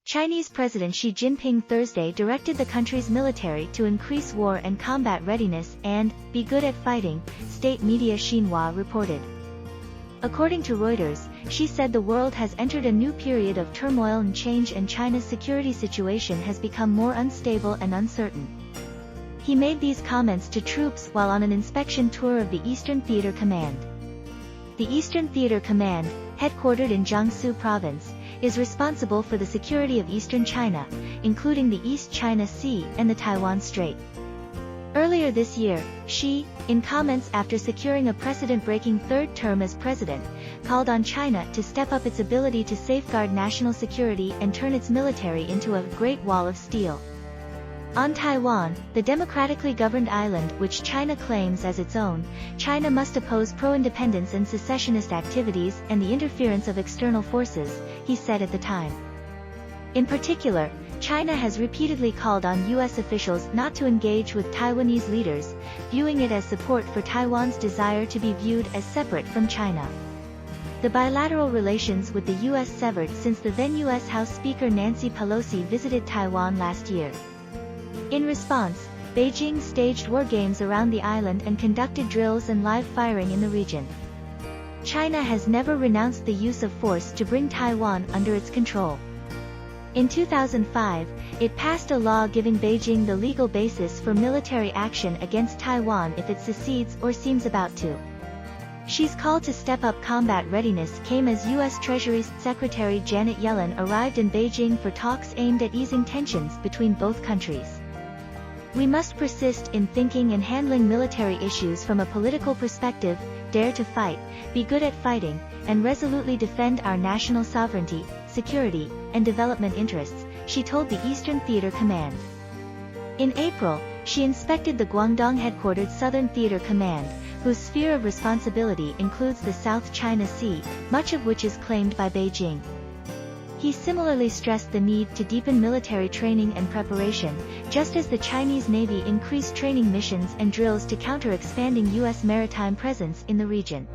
Chinese President Xi Jinping Thursday directed the country's military to increase war and combat readiness and be good at fighting, state media Xinhua reported. According to Reuters, Xi said the world has entered a new period of turmoil and change and China's security situation has become more unstable and uncertain. He made these comments to troops while on an inspection tour of the Eastern Theater Command. The Eastern Theater Command, headquartered in Jiangsu province, is responsible for the security of eastern China, including the East China Sea and the Taiwan Strait. Earlier this year, Xi, in comments after securing a precedent-breaking third term as president, called on China to step up its ability to safeguard national security and turn its military into a Great Wall of Steel. On Taiwan, the democratically governed island which China claims as its own, China must oppose pro-independence and secessionist activities and the interference of external forces, he said at the time. In particular, China has repeatedly called on U.S. officials not to engage with Taiwanese leaders, viewing it as support for Taiwan's desire to be viewed as separate from China. The bilateral relations with the U.S. severed since the then U.S. House Speaker Nancy Pelosi visited Taiwan last year. In response, Beijing staged war games around the island and conducted drills and live firing in the region. China has never renounced the use of force to bring Taiwan under its control. In 2005, it passed a law giving Beijing the legal basis for military action against Taiwan if it secedes or seems about to. Xi's call to step up combat readiness came as U.S. Treasury Secretary Janet Yellen arrived in Beijing for talks aimed at easing tensions between both countries. We must persist in thinking and handling military issues from a political perspective, dare to fight, be good at fighting, and resolutely defend our national sovereignty, security, and development interests, she told the Eastern Theater Command. In April, she inspected the Guangdong headquartered Southern Theater Command, whose sphere of responsibility includes the South China Sea, much of which is claimed by Beijing. He similarly stressed the need to deepen military training and preparation, just as the Chinese Navy increased training missions and drills to counter expanding U.S. maritime presence in the region.